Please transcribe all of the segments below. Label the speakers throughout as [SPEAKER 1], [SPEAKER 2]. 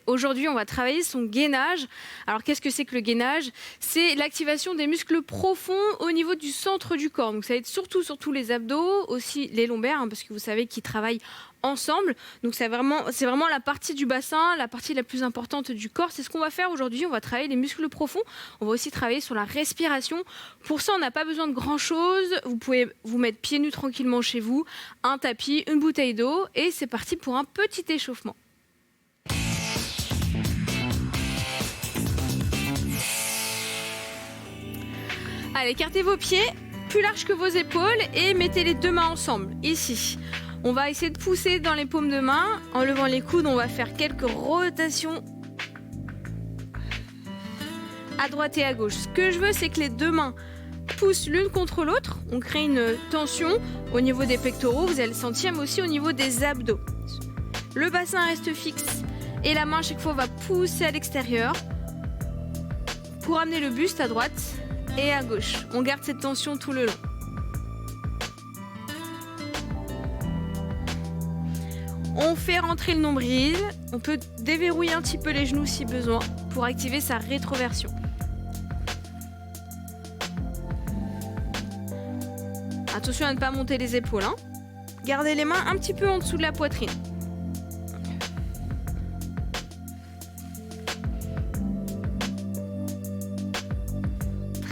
[SPEAKER 1] Aujourd'hui, on va travailler son gainage. Alors, qu'est-ce que c'est que le gainage? C'est l'activation des muscles profonds au niveau du centre du corps. Donc, ça va être surtout les abdos, aussi les lombaires, parce que vous savez qu'ils travaillent ensemble. Donc, c'est vraiment la partie du bassin, la partie la plus importante du corps. C'est ce qu'on va faire aujourd'hui. On va travailler les muscles profonds. On va aussi travailler sur la respiration. Pour ça, on n'a pas besoin de grand-chose. Vous pouvez vous mettre pieds nus tranquillement chez vous, un tapis, une bouteille d'eau, et c'est parti pour un petit échauffement. Allez, écartez vos pieds plus larges que vos épaules et mettez les deux mains ensemble, ici. On va essayer de pousser dans les paumes de main. En levant les coudes, on va faire quelques rotations à droite et à gauche. Ce que je veux, c'est que les deux mains poussent l'une contre l'autre. On crée une tension au niveau des pectoraux, vous allez le sentir, mais aussi au niveau des abdos. Le bassin reste fixe et la main, à chaque fois, va pousser à l'extérieur pour amener le buste à droite et à gauche. On garde cette tension tout le long. On fait rentrer le nombril. On peut déverrouiller un petit peu les genoux si besoin pour activer sa rétroversion. Attention à ne pas monter les épaules. Gardez les mains un petit peu en dessous de la poitrine.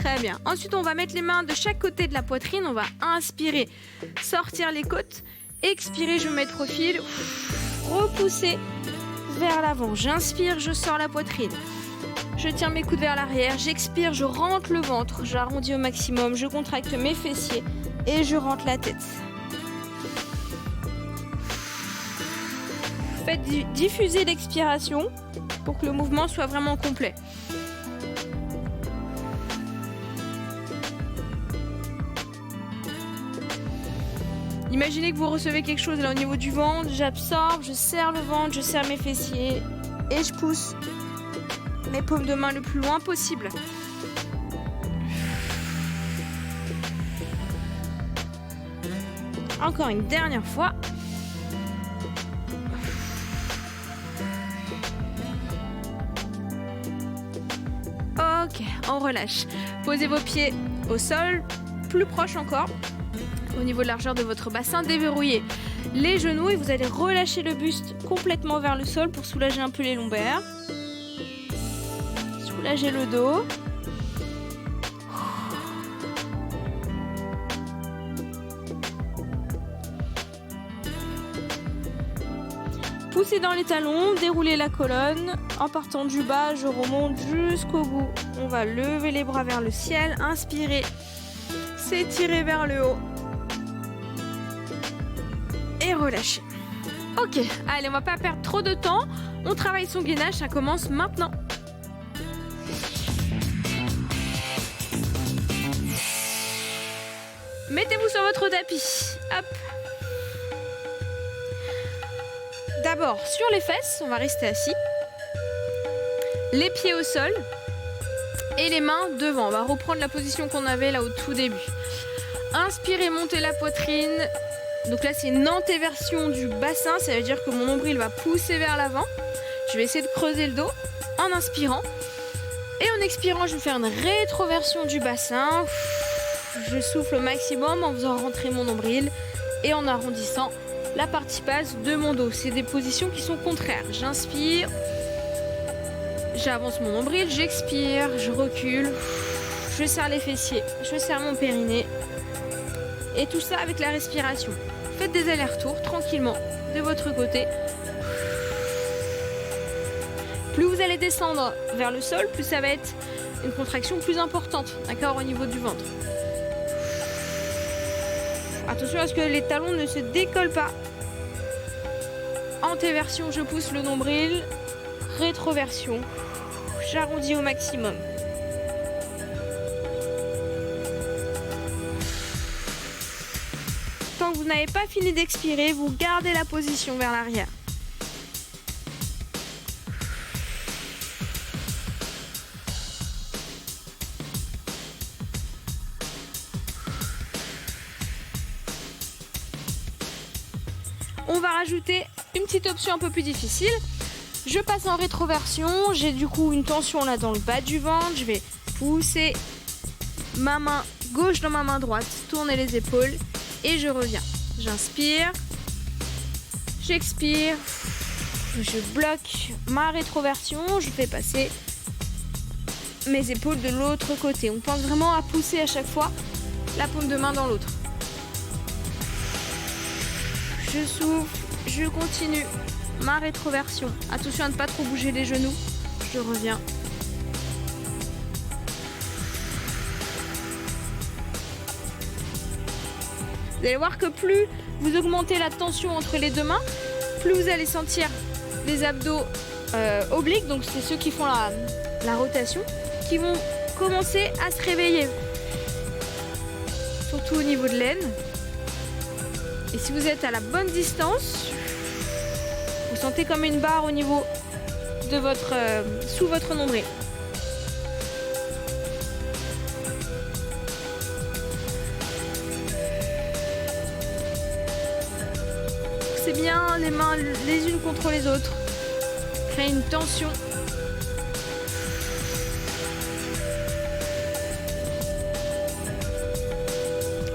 [SPEAKER 1] Très bien. Ensuite, on va mettre les mains de chaque côté de la poitrine. On va inspirer, sortir les côtes. Expirer, je me mets de profil. Repousser vers l'avant. J'inspire, je sors la poitrine. Je tiens mes coudes vers l'arrière. J'expire, je rentre le ventre. J'arrondis au maximum. Je contracte mes fessiers et je rentre la tête. Faites diffuser l'expiration pour que le mouvement soit vraiment complet. Imaginez que vous recevez quelque chose là au niveau du ventre, j'absorbe, je serre le ventre, je serre mes fessiers et je pousse mes paumes de main le plus loin possible. Encore une dernière fois. Ok, on relâche. Posez vos pieds au sol, plus proche encore. Au niveau de la largeur de votre bassin, déverrouillez les genoux et vous allez relâcher le buste complètement vers le sol pour soulager un peu les lombaires. Soulagez le dos. Poussez dans les talons, déroulez la colonne. En partant du bas, je remonte jusqu'au bout. On va lever les bras vers le ciel, inspirer, s'étirer vers le haut. Et relâcher. Ok, allez, on va pas perdre trop de temps. On travaille son gainage, ça commence maintenant. Mettez-vous sur votre tapis. Hop. D'abord, sur les fesses, on va rester assis. Les pieds au sol. Et les mains devant. On va reprendre la position qu'on avait là au tout début. Inspirez, montez la poitrine. Donc là, c'est une antéversion du bassin, ça veut dire que mon nombril va pousser vers l'avant. Je vais essayer de creuser le dos en inspirant. Et en expirant, je vais faire une rétroversion du bassin. Je souffle au maximum en faisant rentrer mon nombril et en arrondissant la partie basse de mon dos. C'est des positions qui sont contraires. J'inspire, j'avance mon nombril, j'expire, je recule, je serre les fessiers, je serre mon périnée. Et tout ça avec la respiration. Faites des allers-retours tranquillement de votre côté. Plus vous allez descendre vers le sol, plus ça va être une contraction plus importante, d'accord, au niveau du ventre. Attention à ce que les talons ne se décollent pas. Antéversion, je pousse le nombril. Rétroversion, j'arrondis au maximum. Tant que vous n'avez pas fini d'expirer, vous gardez la position vers l'arrière. On va rajouter une petite option un peu plus difficile. Je passe en rétroversion, j'ai du coup une tension là dans le bas du ventre, je vais pousser ma main gauche dans ma main droite, tourner les épaules et je reviens. J'inspire, j'expire, je bloque ma rétroversion, je fais passer mes épaules de l'autre côté. On pense vraiment à pousser à chaque fois la paume de main dans l'autre. Je souffle, je continue ma rétroversion. Attention à ne pas trop bouger les genoux. Je reviens. Vous allez voir que plus vous augmentez la tension entre les deux mains, plus vous allez sentir les abdos obliques, donc c'est ceux qui font la rotation, qui vont commencer à se réveiller. Surtout au niveau de l'aine. Et si vous êtes à la bonne distance, vous sentez comme une barre au niveau de votre sous votre nombril. C'est bien les mains les unes contre les autres. Créer une tension.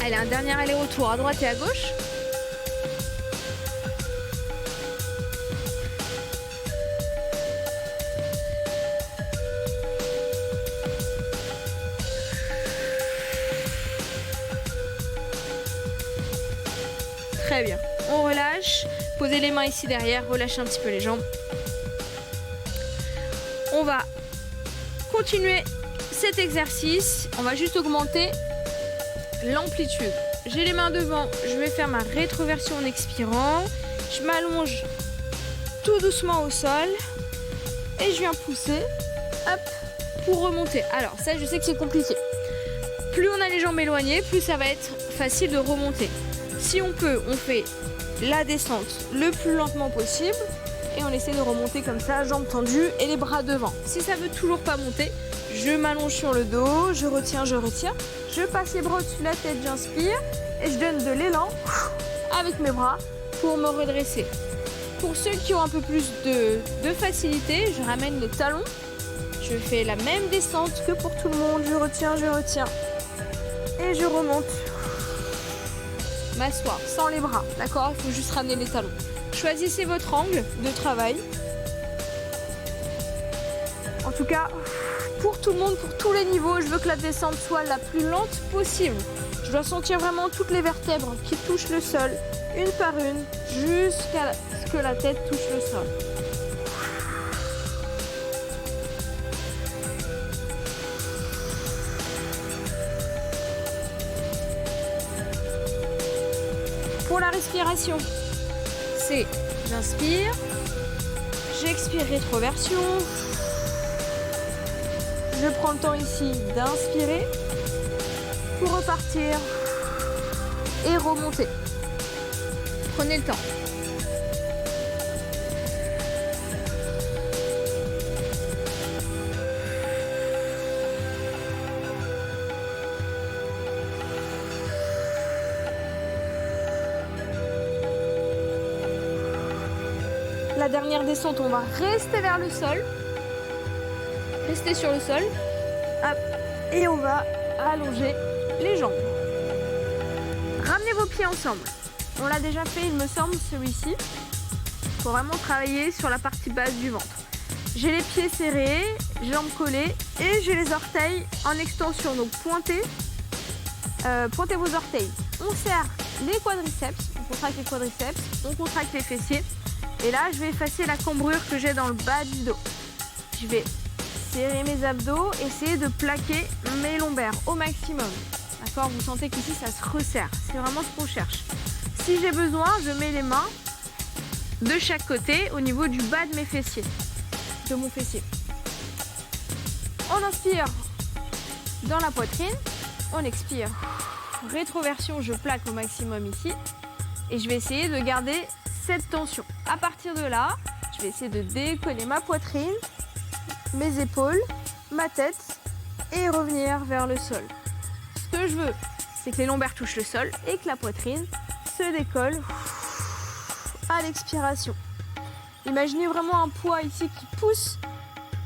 [SPEAKER 1] Allez, un dernier aller-retour à droite et à gauche. Très bien. On relâche. Posez les mains ici derrière. Relâchez un petit peu les jambes. On va continuer cet exercice. On va juste augmenter l'amplitude. J'ai les mains devant. Je vais faire ma rétroversion en expirant. Je m'allonge tout doucement au sol. Et je viens pousser. Hop. Pour remonter. Alors ça, je sais que c'est compliqué. Plus on a les jambes éloignées, plus ça va être facile de remonter. Si on peut, on fait la descente le plus lentement possible et on essaie de remonter comme ça, jambes tendues et les bras devant. Si ça veut toujours pas monter, je m'allonge sur le dos, je retiens, je passe les bras au-dessus de la tête, j'inspire et je donne de l'élan avec mes bras pour me redresser. Pour ceux qui ont un peu plus de facilité, je ramène les talons, je fais la même descente que pour tout le monde, je retiens et je remonte. M'asseoir sans les bras, d'accord? Il faut juste ramener les talons. Choisissez votre angle de travail. En tout cas, pour tout le monde, pour tous les niveaux, je veux que la descente soit la plus lente possible. Je dois sentir vraiment toutes les vertèbres qui touchent le sol, une par une, jusqu'à ce que la tête touche le sol. Pour la respiration, c'est j'inspire, j'expire rétroversion, je prends le temps ici d'inspirer pour repartir et remonter. Prenez le temps. La dernière descente, on va rester vers le sol. Rester sur le sol. Hop. Et on va allonger les jambes. Ramenez vos pieds ensemble. On l'a déjà fait, il me semble, celui-ci. Il faut vraiment travailler sur la partie basse du ventre. J'ai les pieds serrés, jambes collées et j'ai les orteils en extension. Donc pointez vos orteils. On serre les quadriceps, on contracte les quadriceps, on contracte les fessiers. Et là, je vais effacer la cambrure que j'ai dans le bas du dos. Je vais serrer mes abdos, essayer de plaquer mes lombaires au maximum. D'accord? Vous sentez qu'ici, ça se resserre. C'est vraiment ce qu'on cherche. Si j'ai besoin, je mets les mains de chaque côté au niveau du bas de mes fessiers, de mon fessier. On inspire dans la poitrine, on expire. Rétroversion, je plaque au maximum ici. Et je vais essayer de garder cette tension. À partir de là, je vais essayer de décoller ma poitrine, mes épaules, ma tête et revenir vers le sol. Ce que je veux, c'est que les lombaires touchent le sol et que la poitrine se décolle à l'expiration. Imaginez vraiment un poids ici qui pousse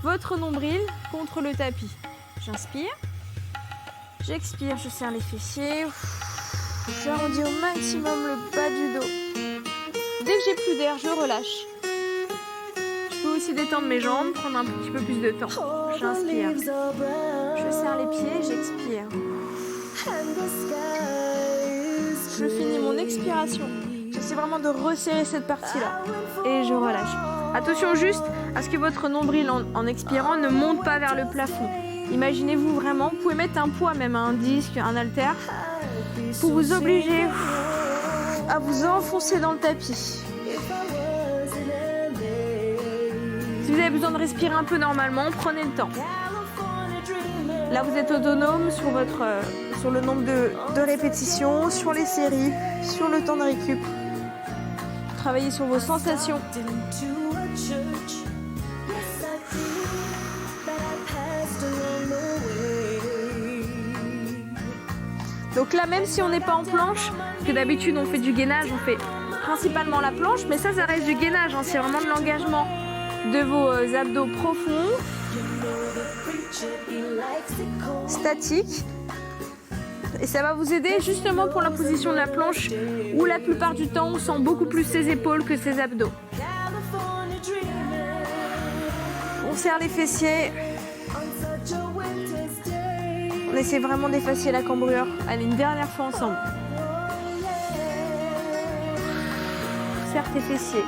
[SPEAKER 1] votre nombril contre le tapis. J'inspire. J'expire, je serre les fessiers. J'arrondis au maximum le bas du dos. Dès que j'ai plus d'air, je relâche. Je peux aussi détendre mes jambes, prendre un petit peu plus de temps. J'inspire. Je serre les pieds, j'expire. Je finis mon expiration. J'essaie vraiment de resserrer cette partie-là. Et je relâche. Attention juste à ce que votre nombril en expirant ne monte pas vers le plafond. Imaginez-vous vraiment, vous pouvez mettre un poids, même un disque, un haltère, pour vous obliger à vous enfoncer dans le tapis. Si vous avez besoin de respirer un peu normalement, prenez le temps. Là, vous êtes autonome sur le nombre de répétitions, sur les séries, sur le temps de récup. Travaillez sur vos sensations. Donc là, même si on n'est pas en planche, parce que d'habitude on fait du gainage, on fait principalement la planche, mais ça reste du gainage, hein, c'est vraiment de l'engagement de vos abdos profonds, statiques. Et ça va vous aider justement pour la position de la planche, où la plupart du temps on sent beaucoup plus ses épaules que ses abdos. On serre les fessiers. On essaie vraiment d'effacer la cambrure. Allez, une dernière fois ensemble. Serre tes fessiers.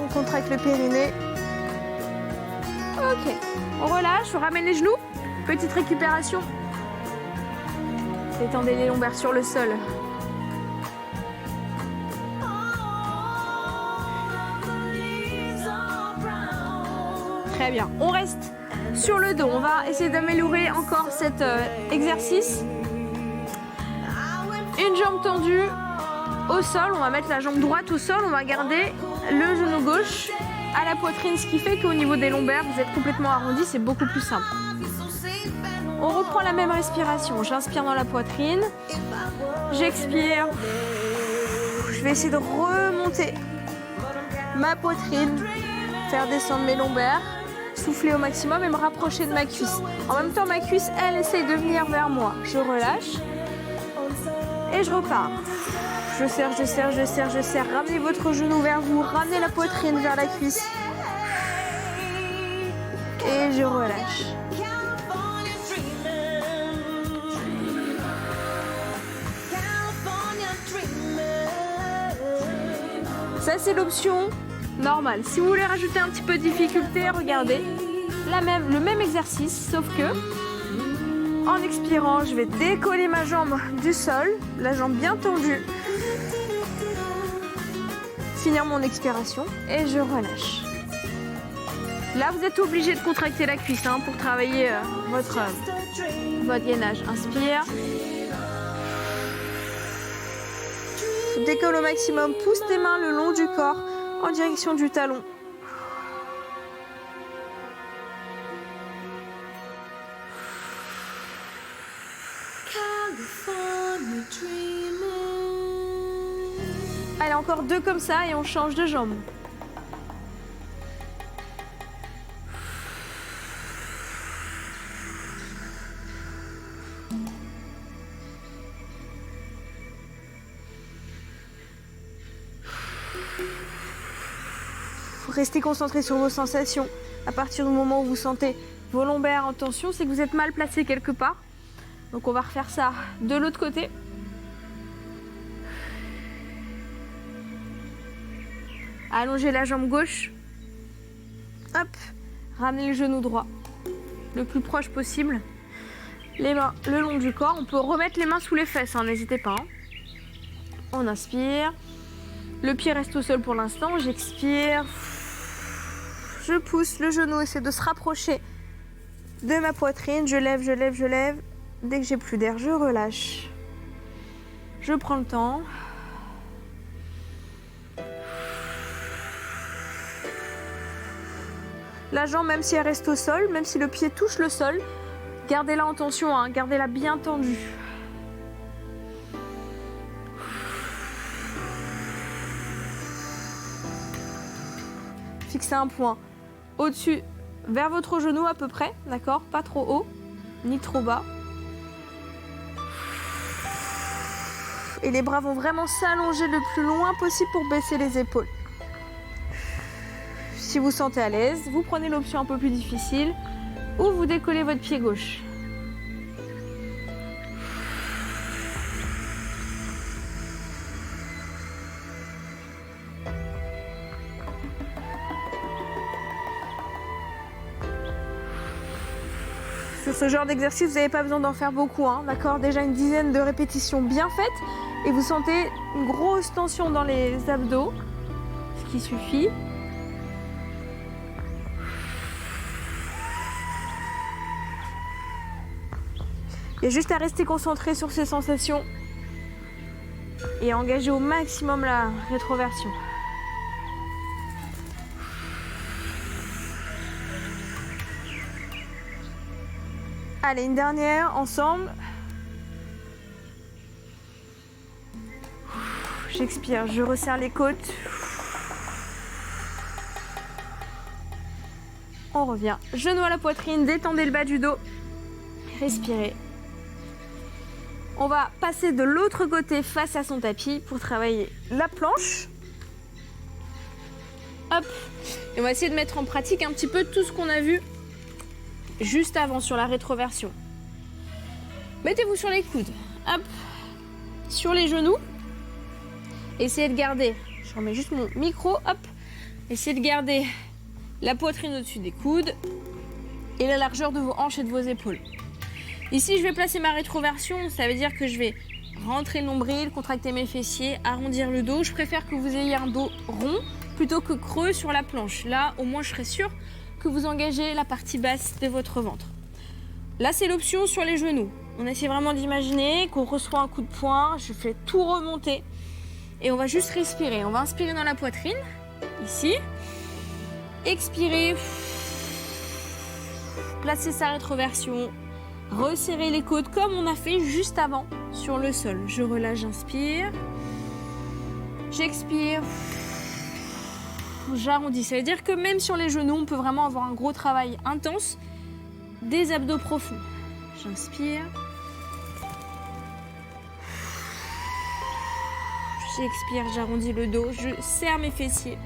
[SPEAKER 1] On contracte le périnée. Ok. On relâche, on ramène les genoux. Petite récupération. Étendez les lombaires sur le sol. Très bien. On reste sur le dos. On va essayer d'améliorer encore cet exercice. Une jambe tendue au sol. On va mettre la jambe droite au sol. On va garder le genou gauche à la poitrine, ce qui fait qu'au niveau des lombaires, vous êtes complètement arrondi. C'est beaucoup plus simple. On reprend la même respiration. J'inspire dans la poitrine. J'expire. Je vais essayer de remonter ma poitrine, faire descendre mes lombaires, souffler au maximum et me rapprocher de ma cuisse. En même temps, ma cuisse, elle essaye de venir vers moi. Je relâche et je repars. Je serre, je serre, je serre, je serre. Ramenez votre genou vers vous, ramenez la poitrine vers la cuisse. Et je relâche. Ça, c'est l'option normale. Si vous voulez rajouter un petit peu de difficulté, regardez. Le même exercice, sauf que en expirant, je vais décoller ma jambe du sol, la jambe bien tendue. Finir mon expiration et je relâche. Là, vous êtes obligé de contracter la cuisse pour travailler votre gainage. Inspire. Décolle au maximum, pousse tes mains le long du corps en direction du talon. Allez, encore 2 comme ça et on change de jambe. Restez concentré sur vos sensations. À partir du moment où vous sentez vos lombaires en tension, c'est que vous êtes mal placé quelque part. Donc on va refaire ça de l'autre côté. Allongez la jambe gauche. Hop, ramenez le genou droit le plus proche possible. Les mains le long du corps. On peut remettre les mains sous les fesses, n'hésitez pas. On inspire. Le pied reste au sol pour l'instant. J'expire. Je pousse le genou, essaie de se rapprocher de ma poitrine. Je lève, je lève, je lève. Dès que j'ai plus d'air, je relâche. Je prends le temps. La jambe, même si elle reste au sol, même si le pied touche le sol, gardez-la en tension, gardez-la bien tendue. fixez un point au-dessus, vers votre genou à peu près, d'accord? Pas trop haut, ni trop bas. Et les bras vont vraiment s'allonger le plus loin possible pour baisser les épaules. Si vous sentez à l'aise, vous prenez l'option un peu plus difficile ou vous décollez votre pied gauche. Sur ce genre d'exercice, vous n'avez pas besoin d'en faire beaucoup, hein, d'accord? Déjà une dizaine de répétitions bien faites et vous sentez une grosse tension dans les abdos, ce qui suffit. Il y a juste à rester concentré sur ces sensations et à engager au maximum la rétroversion. Allez, une dernière, ensemble. J'expire, je resserre les côtes. On revient. Genou à la poitrine, détendez le bas du dos. Respirez. On va passer de l'autre côté face à son tapis pour travailler la planche. Hop. Et on va essayer de mettre en pratique un petit peu tout ce qu'on a vu juste avant sur la rétroversion. Mettez-vous sur les coudes. Hop. Sur les genoux. Essayez de garder, je remets juste mon micro, hop. Essayez de garder la poitrine au-dessus des coudes et la largeur de vos hanches et de vos épaules. Ici, je vais placer ma rétroversion, ça veut dire que je vais rentrer le nombril, contracter mes fessiers, arrondir le dos. Je préfère que vous ayez un dos rond plutôt que creux sur la planche. Là, au moins, je serai sûre que vous engagez la partie basse de votre ventre. Là, c'est l'option sur les genoux. On essaie vraiment d'imaginer qu'on reçoit un coup de poing, je fais tout remonter et on va juste respirer. On va inspirer dans la poitrine, ici. Expirer, placer sa rétroversion. Resserrer les côtes comme on a fait juste avant sur le sol. Je relâche, j'inspire. J'expire. J'arrondis. Ça veut dire que même sur les genoux, on peut vraiment avoir un gros travail intense des abdos profonds. J'inspire. J'expire, j'arrondis le dos. Je serre mes fessiers.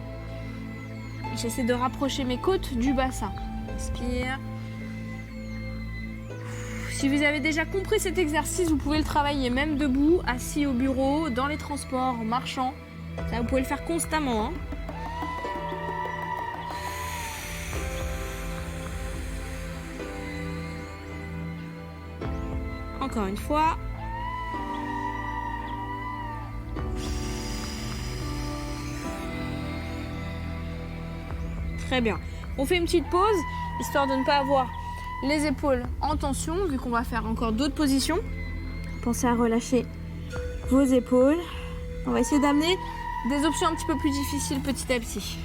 [SPEAKER 1] J'essaie de rapprocher mes côtes du bassin. Inspire. Si vous avez déjà compris cet exercice, vous pouvez le travailler même debout, assis au bureau, dans les transports, en marchant. Ça, vous pouvez le faire constamment. Encore une fois. Très bien. On fait une petite pause, histoire de ne pas avoir les épaules en tension, vu qu'on va faire encore d'autres positions. Pensez à relâcher vos épaules. On va essayer d'amener des options un petit peu plus difficiles petit à petit.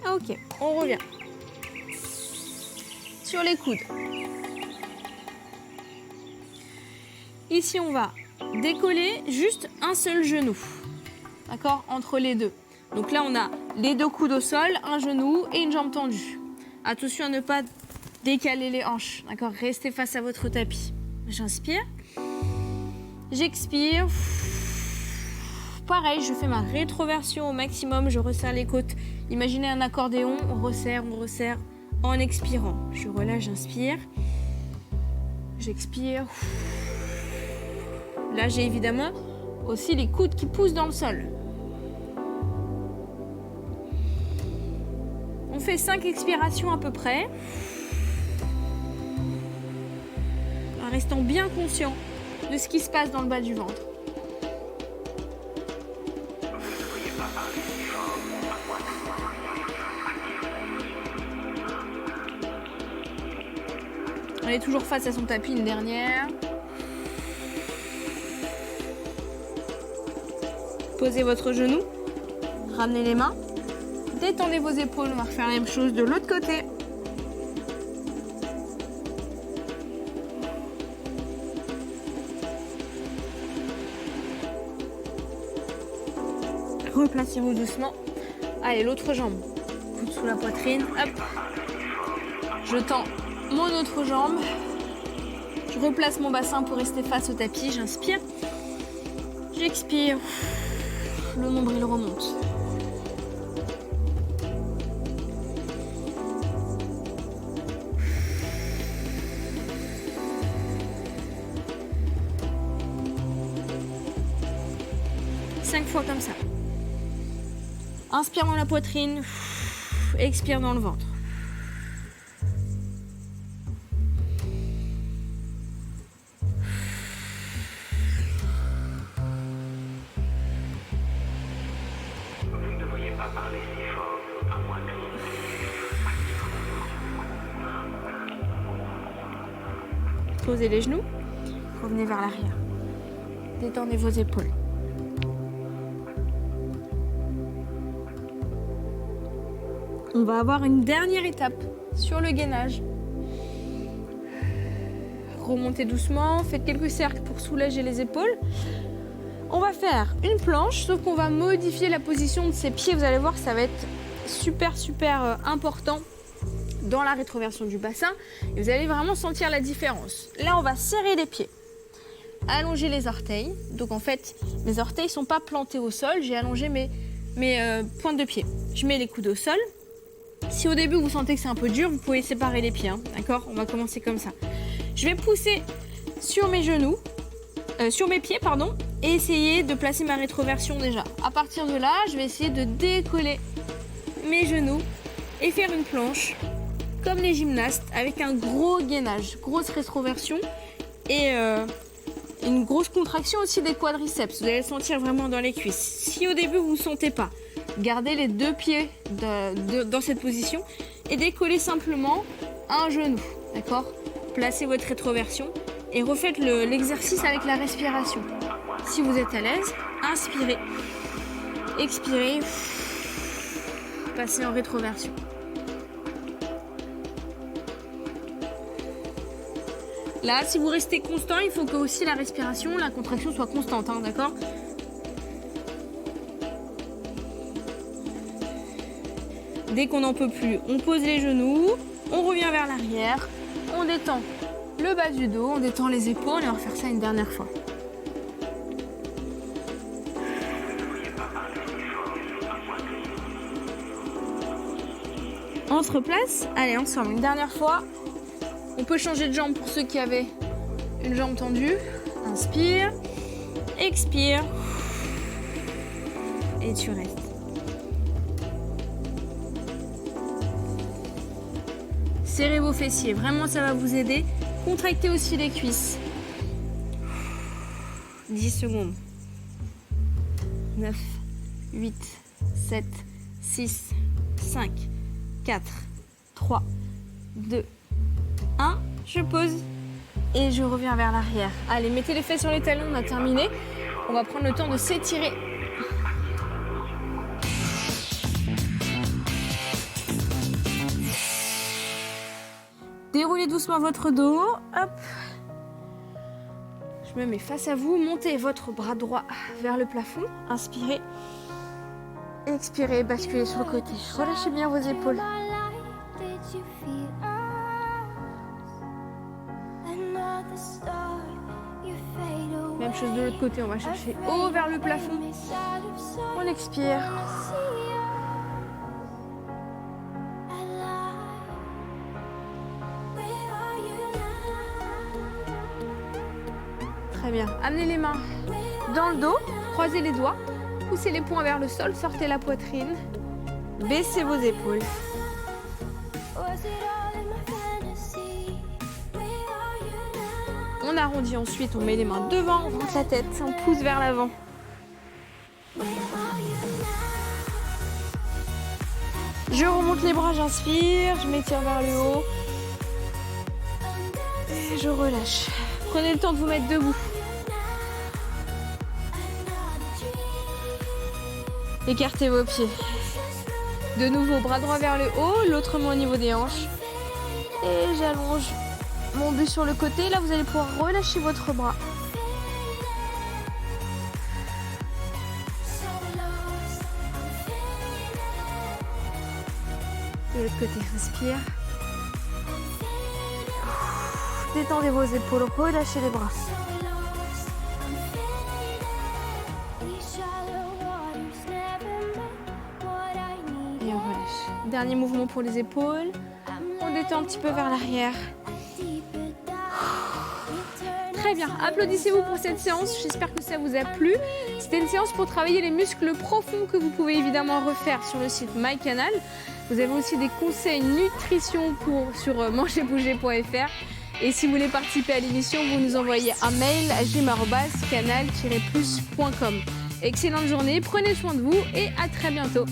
[SPEAKER 1] Ok, on revient. Sur les coudes. Ici, on va décoller juste un seul genou, d'accord, entre les deux. Donc là, on a les deux coudes au sol, un genou et une jambe tendue. Attention à ne pas décaler les hanches, d'accord. Restez face à votre tapis. J'inspire, j'expire. Pareil, je fais ma rétroversion au maximum, je resserre les côtes. Imaginez un accordéon, on resserre en expirant. Je relâche, j'inspire, j'expire. Là, j'ai évidemment aussi les coudes qui poussent dans le sol. On fait 5 expirations à peu près. En restant bien conscient de ce qui se passe dans le bas du ventre. On est toujours face à son tapis, une dernière. Posez votre genou, ramenez les mains, détendez vos épaules, on va refaire la même chose de l'autre côté. Replacez-vous doucement. Allez, l'autre jambe. Coude sous la poitrine. Hop. Je tends mon autre jambe. Je replace mon bassin pour rester face au tapis. J'inspire. J'expire. Le nombril remonte. Cinq fois comme ça. Inspire dans la poitrine. Expire dans le ventre. Posez les genoux, revenez vers l'arrière. Détendez vos épaules. On va avoir une dernière étape sur le gainage. Remontez doucement, faites quelques cercles pour soulager les épaules. On va faire une planche, sauf qu'on va modifier la position de ses pieds. Vous allez voir, ça va être super important dans la rétroversion du bassin. Et vous allez vraiment sentir la différence. Là, on va serrer les pieds. Allonger les orteils. Donc en fait, mes orteils ne sont pas plantés au sol. J'ai allongé mes pointes de pied. Je mets les coudes au sol. Si au début, vous sentez que c'est un peu dur, vous pouvez séparer les pieds. Hein, d'accord ? On va commencer comme ça. Je vais pousser sur mes genoux, sur mes pieds, pardon, et essayer de placer ma rétroversion déjà. À partir de là, je vais essayer de décoller mes genoux et faire une planche comme les gymnastes avec un gros gainage, grosse rétroversion et une grosse contraction aussi des quadriceps. Vous allez le sentir vraiment dans les cuisses. Si au début vous ne sentez pas, gardez les deux pieds dans cette position et décollez simplement un genou, d'accord ? Placez votre rétroversion et refaites l'exercice avec la respiration. Si vous êtes à l'aise, inspirez, expirez, passez en rétroversion. Là, si vous restez constant, il faut que aussi la respiration, la contraction soit constante, hein, d'accord ? Dès qu'on n'en peut plus, on pose les genoux, on revient vers l'arrière, on détend le bas du dos, on détend les épaules et on va faire ça une dernière fois. On se replace, allez ensemble, une dernière fois. On peut changer de jambe pour ceux qui avaient une jambe tendue. Inspire, expire et tu restes. Serrez vos fessiers, vraiment ça va vous aider. Contractez aussi les cuisses. 10 secondes. 9, 8, 7, 6, 5, 4, 3, 2, 1. Je pose et je reviens vers l'arrière. Allez, mettez les fesses sur les talons, on a terminé. On va prendre le temps de s'étirer. Déroulez doucement votre dos. Hop. Je me mets face à vous. Montez votre bras droit vers le plafond. Inspirez. Expirez. Basculez sur le côté. Relâchez bien vos épaules. Même chose de l'autre côté. On va chercher haut vers le plafond. On expire. Très bien. Amenez les mains dans le dos, croisez les doigts, poussez les poings vers le sol, sortez la poitrine, baissez vos épaules. On arrondit ensuite, on met les mains devant, on rentre la tête, on pousse vers l'avant. Je remonte les bras, j'inspire, je m'étire vers le haut. Et je relâche. Prenez le temps de vous mettre debout. Écartez vos pieds. De nouveau, bras droit vers le haut, l'autre main au niveau des hanches. Et j'allonge mon buste sur le côté. Là, vous allez pouvoir relâcher votre bras. De l'autre côté, inspire. Détendez vos épaules, relâchez les bras. Et on relâche. Dernier mouvement pour les épaules. On détend un petit peu vers l'arrière. Très bien, applaudissez-vous pour cette séance, j'espère que ça vous a plu. C'était une séance pour travailler les muscles profonds que vous pouvez évidemment refaire sur le site MyCanal. Vous avez aussi des conseils nutrition sur mangerbouger.fr. Et si vous voulez participer à l'émission, vous nous envoyez un mail à gym@canal-plus.com. Excellente journée, prenez soin de vous et à très bientôt.